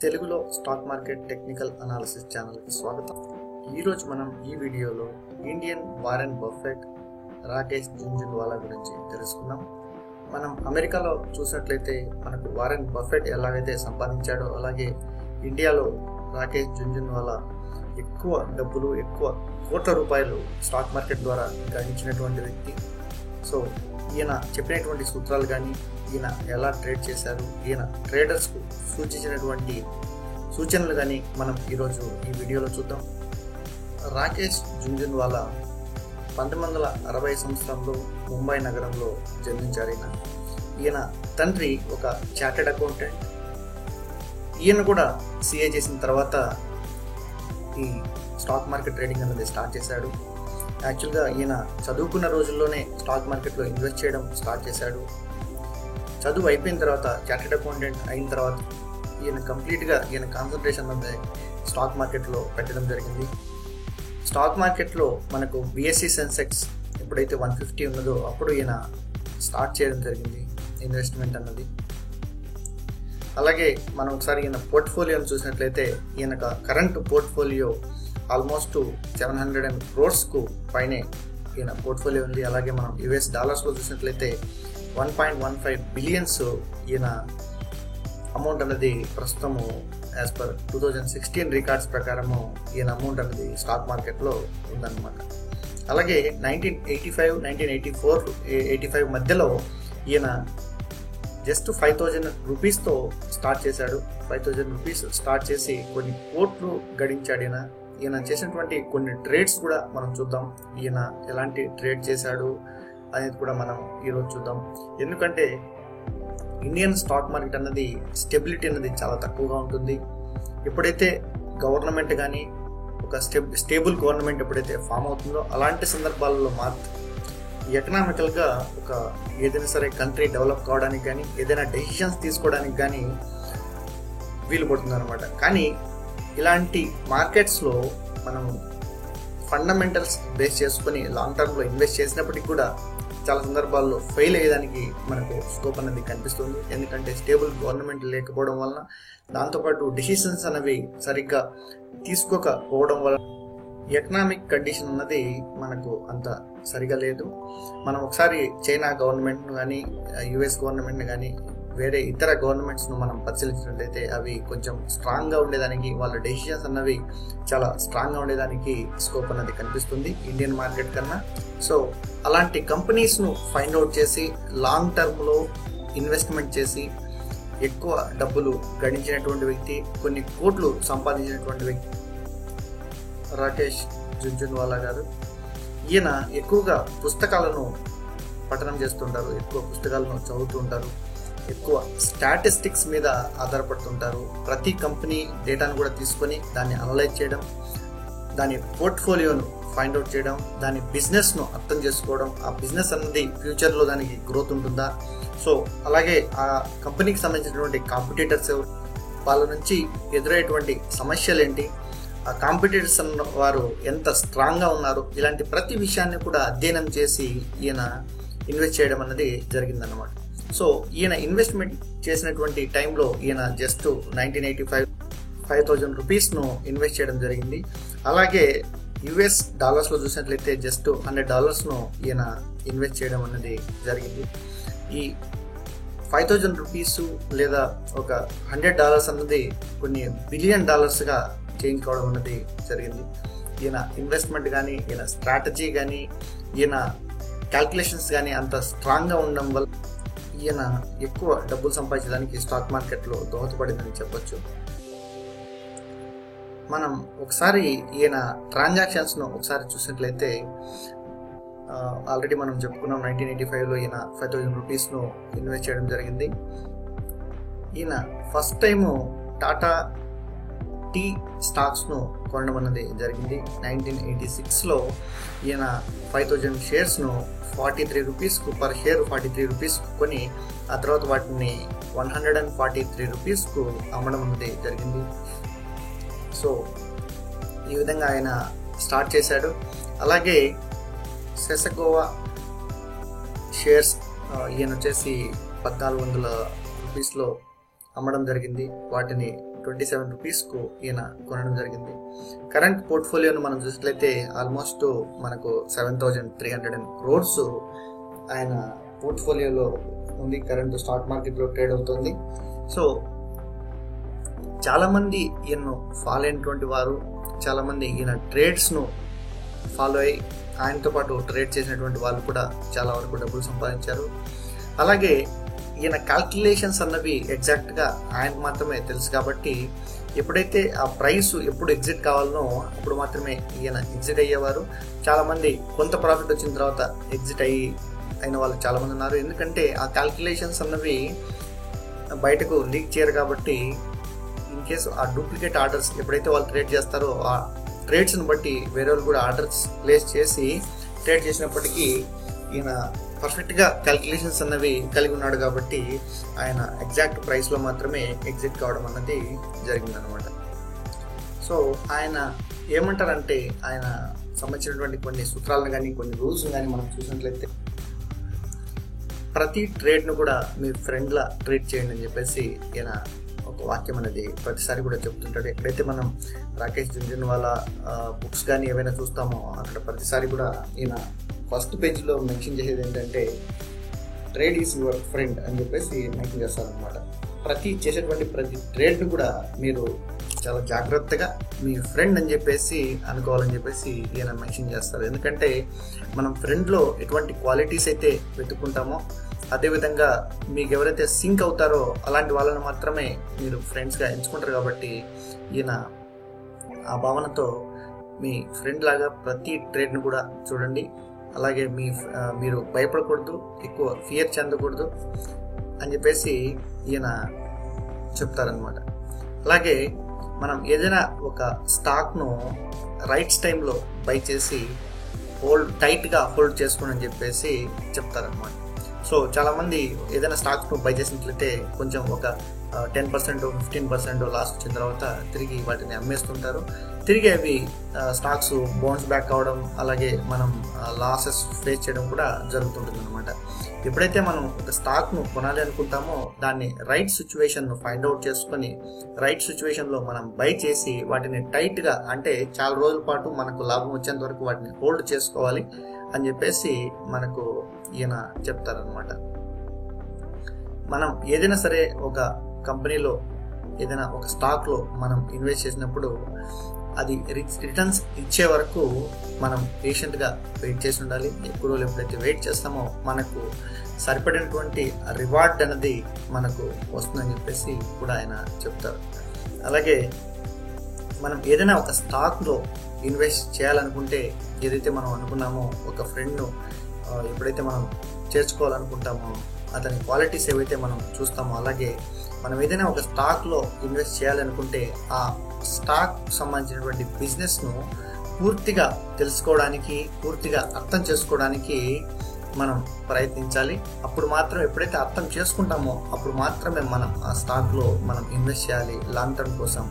తెలుగులో stock market technical analysis ఛానల్కి స్వాగతం. ఈరోజు మనం ఈ వీడియోలో Indian Warren Buffett, Rakesh Jhunjhunwala గురించి తెలుసుకుందాం. మనం అమెరికాలో చూసినట్లయితే మనకు వారెన్ బఫెట్ ఎలాగైతే సంపాదించాడో అలాగే ఇండియాలో రాకేష్ జుంజున్వాలా ఎక్కువ డబ్బులు, ఎక్కువ కోట్ల రూపాయలు స్టాక్ మార్కెట్ ద్వారా గడించినటువంటి వ్యక్తి. సో ఈయన చెప్పినటువంటి సూత్రాలు కానీ, ఈయన ఎలా ట్రేడ్ చేశారు, ఈయన ట్రేడర్స్కు సూచించినటువంటి సూచనలు కానీ మనం ఈరోజు ఈ వీడియోలో చూద్దాం. రాకేష్ జుంజున్వాలా 1960 సంవత్సరంలో ముంబై నగరంలో జన్మించారు. ఈయన తండ్రి ఒక చార్టెడ్ అకౌంటెంట్. ఈయన కూడా సిఏ చేసిన తర్వాత ఈ స్టాక్ మార్కెట్ ట్రేడింగ్ అనేది స్టార్ట్ చేశాడు. యాక్చువల్గా ఈయన చదువుకున్న రోజుల్లోనే స్టాక్ మార్కెట్లో ఇన్వెస్ట్ చేయడం స్టార్ట్ చేశాడు. చదువు అయిపోయిన తర్వాత, చార్టెడ్ అకౌంటెంట్ అయిన తర్వాత ఈయన కాన్సన్ట్రేషన్ అనేది స్టాక్ మార్కెట్లో పెట్టడం జరిగింది. స్టాక్ మార్కెట్లో మనకు బిఎస్సి సెన్సెక్స్ ఎప్పుడైతే 150 ఉన్నదో అప్పుడు ఈయన స్టార్ట్ చేయడం జరిగింది ఇన్వెస్ట్మెంట్ అన్నది. అలాగే మనం ఒకసారి ఈయన పోర్ట్ఫోలియోని చూసినట్లయితే ఈయన కరెంట్ పోర్ట్ఫోలియో ఆల్మోస్ట్ 700 crores పైనే ఈయన పోర్ట్ఫోలియో ఉంది. అలాగే మనం యుఎస్ డాలర్స్లో చూసినట్లయితే 1.15 billion ఈయన అమౌంట్ అనేది ప్రస్తుతము యాజ్ పర్ 2016 రికార్డ్స్ ప్రకారము ఈయన అమౌంట్ అనేది స్టాక్ మార్కెట్లో ఉందన్నమాట. అలాగే 1985, 1984, 85 మధ్యలో ఈయన జస్ట్ 5,000 రూపీస్తో స్టార్ట్ చేశాడు. 5,000 రూపీస్ స్టార్ట్ చేసి కొన్ని కోట్లు గడించాడు. ఈయన చేసినటువంటి కొన్ని ట్రేడ్స్ కూడా మనం చూద్దాం. ఈయన ఎలాంటి ట్రేడ్ చేశాడు అనేది కూడా మనం ఈరోజు చూద్దాం. ఎందుకంటే ఇండియన్ స్టాక్ మార్కెట్ అన్నది స్టెబిలిటీ అనేది చాలా తక్కువగా ఉంటుంది. ఎప్పుడైతే గవర్నమెంట్ కానీ ఒక స్టేబుల్ గవర్నమెంట్ ఎప్పుడైతే ఫామ్ అవుతుందో అలాంటి సందర్భాలలో మాత్రం ఎకనామికల్గా ఒక ఏదైనా సరే కంట్రీ డెవలప్ కావడానికి కానీ, ఏదైనా డెసిషన్స్ తీసుకోవడానికి కానీ వీలు పడుతుంది అనమాట. కానీ ఇలాంటి మార్కెట్స్లో మనం ఫండమెంటల్స్ బేస్ చేసుకొని లాంగ్ టర్మ్లో ఇన్వెస్ట్ చేసినప్పటికీ కూడా చాలా సందర్భాల్లో ఫెయిల్ అయ్యేదానికి మనకు స్కోప్ అనేది కనిపిస్తుంది. ఎందుకంటే స్టేబుల్ గవర్నమెంట్ లేకపోవడం వలన, దాంతోపాటు డెసిషన్స్ అనేవి సరిగ్గా తీసుకోకపోవడం వల్ల ఎకనామిక్ కండిషన్ అన్నది మనకు అంత సరిగా లేదు. మనం ఒకసారి చైనా గవర్నమెంట్ను కానీ, యుఎస్ గవర్నమెంట్ని కానీ, వేరే ఇతర గవర్నమెంట్స్ను మనం పరిశీలించినట్లయితే అవి కొంచెం స్ట్రాంగ్గా ఉండేదానికి, వాళ్ళ డెసిషన్స్ అన్నవి చాలా స్ట్రాంగ్గా ఉండేదానికి స్కోప్ అన్నది కనిపిస్తుంది ఇండియన్ మార్కెట్ కన్నా. సో అలాంటి కంపెనీస్ను ఫైండ్ అవుట్ చేసి లాంగ్ టర్మ్లో ఇన్వెస్ట్మెంట్ చేసి ఎక్కువ డబ్బులు గడించినటువంటి వ్యక్తి, కొన్ని కోట్లు సంపాదించినటువంటి వ్యక్తి రాకేష్ జుంజున్వాలా గారు. ఈయన ఎక్కువగా పుస్తకాలను పఠనం చేస్తుంటారు, ఎక్కువ పుస్తకాలను చదువుతూ ఉంటారు, ఎక్కువ స్టాటిస్టిక్స్ మీద ఆధారపడుతుంటారు. ప్రతి కంపెనీ డేటాను కూడా తీసుకొని దాన్ని అనలైజ్ చేయడం, దాని పోర్ట్ఫోలియోను ఫైండ్ అవుట్ చేయడం, దాని బిజినెస్ను అర్థం చేసుకోవడం, ఆ బిజినెస్ అన్నది ఫ్యూచర్లో దానికి గ్రోత్ ఉంటుందా, సో అలాగే ఆ కంపెనీకి సంబంధించినటువంటి కాంపిటీటర్స్ ఎవరు, వాళ్ళ నుంచి ఎదురయ్యేటువంటి సమస్యలు ఏంటి, ఆ కాంపిటీటర్స్ అన్న వారు ఎంత స్ట్రాంగ్గా ఉన్నారు, ఇలాంటి ప్రతి విషయాన్ని కూడా అధ్యయనం చేసి ఈయన ఇన్వెస్ట్ చేయడం అన్నది జరిగిందన్నమాట. సో ఈయన ఇన్వెస్ట్మెంట్ చేసినటువంటి టైంలో ఈయన జస్ట్ 1985 5,000 రూపీస్ను ఇన్వెస్ట్ చేయడం జరిగింది. అలాగే యుఎస్ డాలర్స్లో చూసినట్లయితే జస్ట్ $100 ఈయన ఇన్వెస్ట్ చేయడం అనేది జరిగింది. ఈ 5,000 రూపీస్ లేదా ఒక $100 అన్నది కొన్ని బిలియన్ డాలర్స్గా చేంజ్ కావడం అనేది జరిగింది. ఈయన ఇన్వెస్ట్మెంట్ కానీ, ఈయన స్ట్రాటజీ కానీ, ఈయన క్యాల్కులేషన్స్ కానీ అంత స్ట్రాంగ్గా ఉండడం వల్ల ఈయన ఎక్కువ డబ్బులు సంపాదించడానికి స్టాక్ మార్కెట్లో దోహదపడిందని చెప్పొచ్చు. మనం ఒకసారి ఈయన ట్రాన్సాక్షన్స్ను ఒకసారి చూసినట్లయితే ఆల్రెడీ మనం చెప్పుకున్నాం 1985లో ఈయన 5,000 రూపీస్ను ఇన్వెస్ట్ చేయడం జరిగింది. ఈయన ఫస్ట్ టైము టాటా టీ స్టాక్స్ను కొనడం అన్నది జరిగింది. 1986లో ఈయన 5,000 షేర్స్ను 43 రూపీస్కు పర్ షేర్ 43 రూపీస్కు కొని ఆ తర్వాత వాటిని 143 రూపీస్కు అమ్మడం అన్నది జరిగింది. సో ఈ విధంగా ఆయన స్టార్ట్ చేశాడు. అలాగే సెసగోవా షేర్స్ ఈయన వచ్చేసి 1,400 రూపీస్లో అమ్మడం జరిగింది. వాటిని రూపీస్కు ఈయన కొనడం జరిగింది. కరెంట్ పోర్ట్ఫోలియోను మనం చూసినట్లయితే ఆల్మోస్ట్ మనకు 7,300 crores ఆయన పోర్ట్ఫోలియోలో ఉంది. కరెంట్ స్టాక్ మార్కెట్లో ట్రేడ్ అవుతుంది. సో చాలామంది ఈయన్ను ఫాలో అయినటువంటి వారు, చాలామంది ఈయన ట్రేడ్స్ను ఫాలో అయ్యి ఆయనతో పాటు ట్రేడ్ చేసినటువంటి వాళ్ళు కూడా చాలా వరకు డబ్బులు సంపాదించారు. అలాగే ఈయన క్యాల్కులేషన్స్ అన్నవి ఎగ్జాక్ట్గా ఆయనకు మాత్రమే తెలుసు కాబట్టి ఎప్పుడైతే ఆ ప్రైస్ ఎప్పుడు ఎగ్జిట్ కావాలనో అప్పుడు మాత్రమే ఈయన ఎగ్జిట్ అయ్యేవారు. చాలామంది కొంత ప్రాఫిట్ వచ్చిన తర్వాత ఎగ్జిట్ అయిన వాళ్ళు చాలామంది ఉన్నారు. ఎందుకంటే ఆ క్యాల్కులేషన్స్ అన్నవి బయటకు లీక్ చేయరు కాబట్టి ఇన్ కేసు ఆ డూప్లికేట్ ఆర్డర్స్ ఎప్పుడైతే వాళ్ళు ట్రేడ్ చేస్తారో ఆ ట్రేడ్స్ని బట్టి వేరే వాళ్ళు కూడా ఆర్డర్స్ ప్లేస్ చేసి ట్రేడ్ చేసినప్పటికీ ఈయన పర్ఫెక్ట్గా క్యాల్కులేషన్స్ అన్నవి కలిగి ఉన్నాడు కాబట్టి ఆయన ఎగ్జాక్ట్ ప్రైస్లో మాత్రమే ఎగ్జిట్ కావడం అన్నది జరిగిందనమాట. సో ఆయన ఏమంటారంటే ఆయన సంబంధించినటువంటి కొన్ని సూత్రాలను కానీ కొన్ని రూల్స్ని కానీ మనం చూసినట్లయితే ప్రతి ట్రేడ్ను కూడా మీ ఫ్రెండ్లా ట్రీట్ చేయండి అని చెప్పేసి ఈయన ఒక వాక్యం అనేది ప్రతిసారి కూడా చెప్తుంటాడు. ఎక్కడైతే మనం రాకేష్ జుంజున్వాల బుక్స్ కానీ ఏవైనా చూస్తామో అక్కడ ప్రతిసారి కూడా ఈయన ఫస్ట్ పేజీలో మెన్షన్ చేసేది ఏంటంటే ట్రేడ్ ఈజ్ యువర్ ఫ్రెండ్ అని చెప్పేసి మెన్షన్ చేస్తారనమాట. చేసేటువంటి ప్రతి ట్రేడ్ను కూడా మీరు చాలా జాగ్రత్తగా మీ ఫ్రెండ్ అని చెప్పేసి అనుకోవాలని చెప్పేసి ఈయన మెన్షన్ చేస్తారు. ఎందుకంటే మనం ఫ్రెండ్లో ఎటువంటి క్వాలిటీస్ అయితే వెతుక్కుంటామో అదేవిధంగా మీకు ఎవరైతే సింక్ అవుతారో అలాంటి వాళ్ళని మాత్రమే మీరు ఫ్రెండ్స్గా ఎంచుకుంటారు కాబట్టి ఈయన ఆ భావనతో మీ ఫ్రెండ్ లాగా ప్రతి ట్రేడ్ను కూడా చూడండి. అలాగే మీరు భయపడకూడదు, ఎక్కువ ఫియర్ చెందకూడదు అని చెప్పేసి ఈయన చెప్తారనమాట. అలాగే మనం ఏదైనా ఒక స్టాక్ను రైట్స్ టైంలో బై చేసి టైట్గా హోల్డ్ చేసుకోండి అని చెప్పేసి చెప్తారనమాట. సో చాలామంది ఏదైనా స్టాక్స్ను బై చేసినట్లయితే కొంచెం ఒక 10%, 15% లాస్ట్ వచ్చిన తర్వాత తిరిగి వాటిని అమ్మేస్తుంటారు. తిరిగి అవి స్టాక్స్ బౌన్స్ బ్యాక్ అవడం, అలాగే మనం లాసెస్ ఫేస్ చేయడం కూడా జరుగుతుంటుంది అనమాట. ఎప్పుడైతే మనం ఒక స్టాక్ను కొనాలి అనుకుంటామో దాన్ని రైట్ సిచ్యువేషన్ను ఫైండ్ అవుట్ చేసుకొని రైట్ సిచ్యువేషన్లో మనం బై చేసి వాటిని టైట్గా అంటే చాలా రోజుల పాటు మనకు లాభం వచ్చేంత వరకు వాటిని హోల్డ్ చేసుకోవాలి అని చెప్పేసి మనకు ఈయన చెప్తారనమాట. మనం ఏదైనా సరే ఒక కంపెనీలో ఏదైనా ఒక స్టాక్లో మనం ఇన్వెస్ట్ చేసినప్పుడు అది రిటర్న్స్ ఇచ్చే వరకు మనం పేషెంట్గా వెయిట్ చేసి ఉండాలి. ఎక్కువ రోజులు ఎప్పుడైతే వెయిట్ చేస్తామో మనకు సరిపడినటువంటి రివార్డ్ అనేది మనకు వస్తుందని చెప్పేసి కూడా ఆయన చెప్తారు. అలాగే మనం ఏదైనా ఒక స్టాక్లో ఇన్వెస్ట్ చేయాలనుకుంటే ఏదైతే మనం అనుకున్నామో ఒక ఫ్రెండ్ను ఎప్పుడైతే మనం చేర్చుకోవాలనుకుంటామో అతని క్వాలిటీస్ ఏవైతే మనం చూస్తామో అలాగే మనం ఏదైనా ఒక స్టాక్లో ఇన్వెస్ట్ చేయాలనుకుంటే ఆ స్టాక్ సంబంధించినటువంటి బిజినెస్ను పూర్తిగా తెలుసుకోవడానికి, పూర్తిగా అర్థం చేసుకోవడానికి మనం ప్రయత్నించాలి. అప్పుడు మాత్రం ఎప్పుడైతే అర్థం చేసుకుంటామో అప్పుడు మాత్రమే మనం ఆ స్టాక్లో మనం ఇన్వెస్ట్ చేయాలి. లాంగ్ టర్మ్ కోసం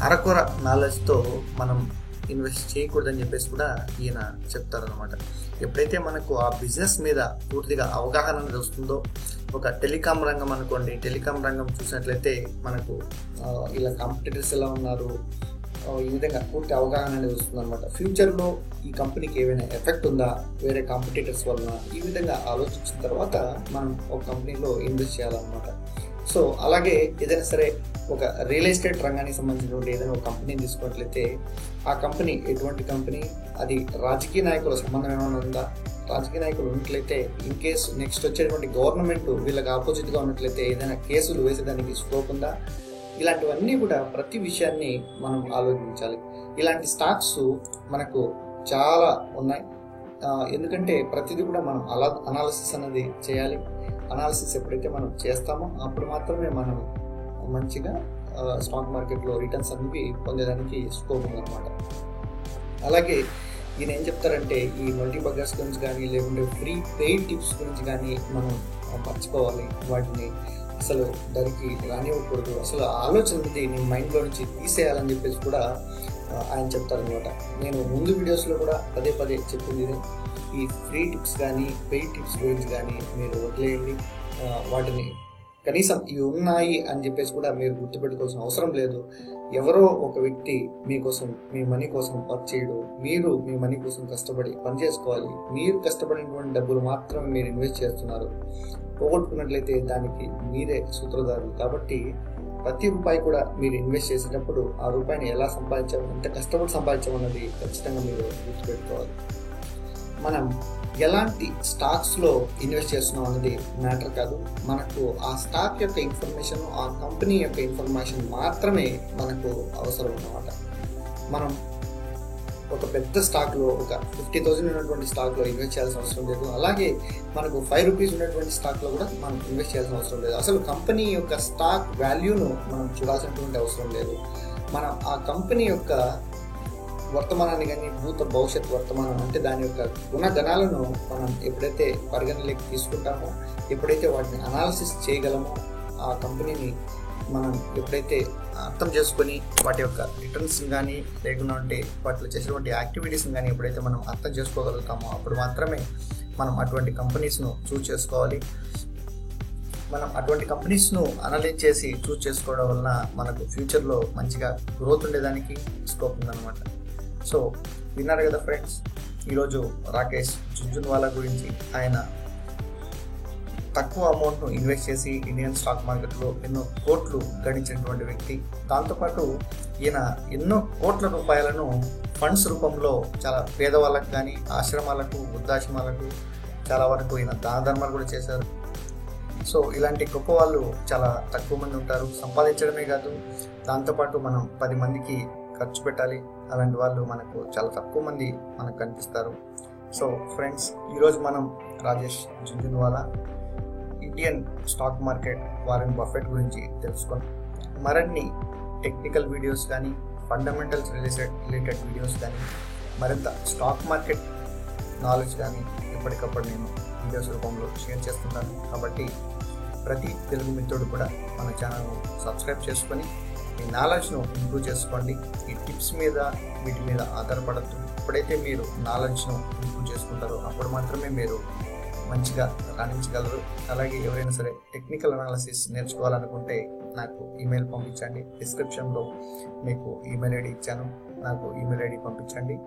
అరకొర నాలెడ్జ్తో మనం ఇన్వెస్ట్ చేయకూడదని చెప్పేసి కూడా ఈయన చెప్తారనమాట. ఎప్పుడైతే మనకు ఆ బిజినెస్ మీద పూర్తిగా అవగాహన అనేది వస్తుందో, ఒక టెలికాం రంగం అనుకోండి, టెలికాం రంగం చూసినట్లయితే మనకు ఇలా కాంపిటీటర్స్ ఎలా ఉన్నారు, ఈ విధంగా పూర్తి అవగాహన అనేది వస్తుంది అనమాట. ఫ్యూచర్లో ఈ కంపెనీకి ఏమైనా ఎఫెక్ట్ ఉందా వేరే కాంపిటీటర్స్ వలన, ఈ విధంగా ఆలోచించిన తర్వాత మనం ఒక కంపెనీలో ఇన్వెస్ట్ చేయాలన్నమాట. సో అలాగే ఏదైనా సరే ఒక రియల్ ఎస్టేట్ రంగానికి సంబంధించినటువంటి ఏదైనా ఒక కంపెనీని తీసుకున్నట్లయితే ఆ కంపెనీ ఎటువంటి కంపెనీ, అది రాజకీయ నాయకుల సంబంధం ఏమైనా ఉందా, రాజకీయ నాయకులు ఉన్నట్లయితే ఇన్ కేసు నెక్స్ట్ వచ్చేటువంటి గవర్నమెంట్ వీళ్ళకి ఆపోజిట్గా ఉన్నట్లయితే ఏదైనా కేసులు వేసేదానికి స్కోప్ ఉందా, ఇలాంటివన్నీ కూడా ప్రతి విషయాన్ని మనం ఆలోచించాలి. ఇలాంటి స్టాక్స్ మనకు చాలా ఉన్నాయి. ఎందుకంటే ప్రతిదీ కూడా మనం అనాలిసిస్ అనేది చేయాలి. అనాలిసిస్ ఎప్పుడైతే మనం చేస్తామో అప్పుడు మాత్రమే మనం మంచిగా స్టాక్ మార్కెట్లో రిటర్న్స్ అనేవి పొందేదానికి స్కోప్ ఉందన్నమాట. అలాగే ఈయన ఏం చెప్తారంటే ఈ మల్టీబగ్గర్స్ గురించి కానీ లేకుంటే ఫ్రీ పెయిడ్ టిప్స్ గురించి కానీ మనం మర్చిపోవాలి. వాటిని అసలు దానికి రానివ్వకూడదు. అసలు ఆలోచన అనేది నీ మైండ్లో నుంచి తీసేయాలని చెప్పేసి కూడా ఆయన చెప్తారనమాట. నేను ముందు వీడియోస్లో కూడా పదే పదే చెప్పింది ఈ ఫ్రీ టిప్స్ కానీ పెయిడ్ టిప్స్ గురించి కానీ మీరు వదిలేయండి. వాటిని కనీసం ఇవి ఉన్నాయి అని చెప్పేసి కూడా మీరు గుర్తుపెట్టుకోవాల్సిన అవసరం లేదు. ఎవరో ఒక వ్యక్తి మీకోసం, మీ మనీ కోసం వర్క్ చేయడు. మీరు మీ మనీ కోసం కష్టపడి పని చేసుకోవాలి. మీరు కష్టపడినటువంటి డబ్బులు మాత్రమే మీరు ఇన్వెస్ట్ చేస్తున్నారు. పోగొట్టుకున్నట్లయితే దానికి మీరే సూత్రధారులు. కాబట్టి ప్రతి రూపాయి కూడా మీరు ఇన్వెస్ట్ చేసేటప్పుడు ఆ రూపాయిని ఎలా సంపాదించాము, ఎంత కష్టపడి సంపాదించామన్నది ఖచ్చితంగా మీరు గుర్తుపెట్టుకోవాలి. మనం ఎలాంటి స్టాక్స్లో ఇన్వెస్ట్ చేస్తున్నాం అన్నది మ్యాటర్ కాదు. మనకు ఆ స్టాక్ యొక్క ఇన్ఫర్మేషన్, ఆ కంపెనీ యొక్క ఇన్ఫర్మేషన్ మాత్రమే మనకు అవసరం అన్నమాట. మనం ఒక పెద్ద స్టాక్లో, ఒక 50,000 ఉన్నటువంటి స్టాక్లో ఇన్వెస్ట్ చేయాల్సిన అవసరం లేదు. అలాగే మనకు 5 రూపీస్ ఉన్నటువంటి స్టాక్లో కూడా మనం ఇన్వెస్ట్ చేయాల్సిన అవసరం లేదు. అసలు కంపెనీ యొక్క స్టాక్ వాల్యూను మనం చూడాల్సినటువంటి అవసరం లేదు. మనం ఆ కంపెనీ యొక్క వర్తమానాన్ని కానీ, భవిష్యత్ వర్తమానం అంటే దాని యొక్క గుణగణాలను మనం ఎప్పుడైతే పరిగణలోకి తీసుకుంటామో, ఎప్పుడైతే వాటిని అనాలిసిస్ చేయగలమో, ఆ కంపెనీని మనం ఎప్పుడైతే అర్థం చేసుకొని వాటి యొక్క రిటర్న్స్ కానీ, లేకుంటే వాటిలో చేసేటువంటి యాక్టివిటీస్ని కానీ ఎప్పుడైతే మనం అర్థం చేసుకోగలుగుతామో అప్పుడు మాత్రమే మనం అటువంటి కంపెనీస్ను చూస్ చేసుకోవాలి. మనం అటువంటి కంపెనీస్ను అనలైజ్ చేసి చూస్ చేసుకోవడం వలన మనకు ఫ్యూచర్లో మంచిగా గ్రోత్ ఉండేదానికి స్కోప్ ఉందన్నమాట. సో విన్నారు కదా ఫ్రెండ్స్, ఈరోజు రాకేష్ జుంజున్వాలా గురించి. ఆయన తక్కువ అమౌంట్ను ఇన్వెస్ట్ చేసి ఇండియన్ స్టాక్ మార్కెట్లో ఎన్నో కోట్లు గడించినటువంటి వ్యక్తి. దాంతోపాటు ఈయన ఎన్నో కోట్ల రూపాయలను ఫండ్స్ రూపంలో చాలా పేదవాళ్ళకు కానీ, ఆశ్రమాలకు, వృద్ధాశ్రమాలకు చాలా వరకు ఈయన దాన ధర్మాలు కూడా చేశారు. సో ఇలాంటి గొప్ప వాళ్ళు చాలా తక్కువ మంది ఉంటారు. సంపాదించడమే కాదు, దాంతోపాటు మనం 10 మందికి ఖర్చు పెట్టాలి. అలాంటి వాళ్ళు మనకు చాలా తక్కువ మంది మనకు కనిపిస్తారు. సో ఫ్రెండ్స్, ఈరోజు మనం Rakesh Jhunjhunwala, Indian stock market, Warren Buffett గురించి తెలుసుకున్నాం. మరిన్ని టెక్నికల్ వీడియోస్ కానీ, ఫండమెంటల్స్ రిలేటెడ్ వీడియోస్ కానీ, మరింత స్టాక్ మార్కెట్ నాలెడ్జ్ కానీ ఎప్పటికప్పుడు నేను వీడియోస్ రూపంలో షేర్ చేస్తున్నాను. కాబట్టి ప్రతి తెలుగు మిత్రుడు కూడా మన ఛానల్ను సబ్స్క్రైబ్ చేసుకొని మీ నాలెడ్జ్ను ఇంప్రూవ్ చేసుకోండి. ఈ టిప్స్ మీద, వీటి మీద ఆధారపడద్దు. ఎప్పుడైతే మీరు నాలెడ్జ్ను ఇంప్రూవ్ చేసుకుంటారో అప్పుడు మాత్రమే మీరు మంచిగా రాణించగలరు. అలాగే ఎవరైనా సరే టెక్నికల్ అనాలిసిస్ నేర్చుకోవాలనుకుంటే నాకు ఈమెయిల్ పంపించండి. డిస్క్రిప్షన్లో మీకు ఈమెయిల్ ఐడి ఇచ్చాను, నాకు ఈమెయిల్ ఐడి పంపించండి.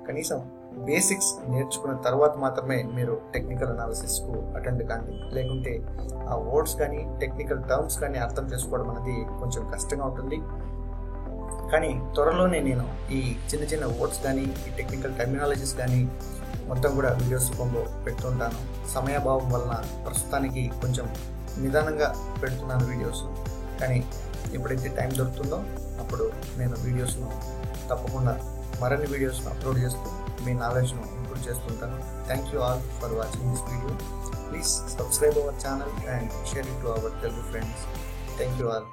కనీసం బేసిక్స్ నేర్చుకున్న తర్వాత మాత్రమే మీరు టెక్నికల్ అనాలిసిస్కు అటెండ్ కాండి. లేకుంటే ఆ వర్డ్స్ కానీ, టెక్నికల్ టర్మ్స్ కానీ అర్థం చేసుకోవడం అనేది కొంచెం కష్టంగా ఉంటుంది. కానీ త్వరలోనే నేను ఈ చిన్న చిన్న వర్డ్స్ కానీ, ఈ టెక్నికల్ టర్మినాలజీస్ కానీ మొత్తం కూడా వీడియోస్ రూపంలో పెడుతుంటాను. సమయాభావం వలన ప్రస్తుతానికి కొంచెం నిదానంగా పెడుతున్నాను వీడియోస్. కానీ ఎప్పుడైతే టైం దొరుకుతుందో అప్పుడు నేను వీడియోస్ను తప్పకుండా మరిన్ని వీడియోస్ను అప్లోడ్ చేస్తూ మీ నాలెడ్జ్ను ఇంప్రూవ్ చేస్తుంటాను. Thank you all for watching this video. Please subscribe our channel and share it to our Telugu friends. Thank you all.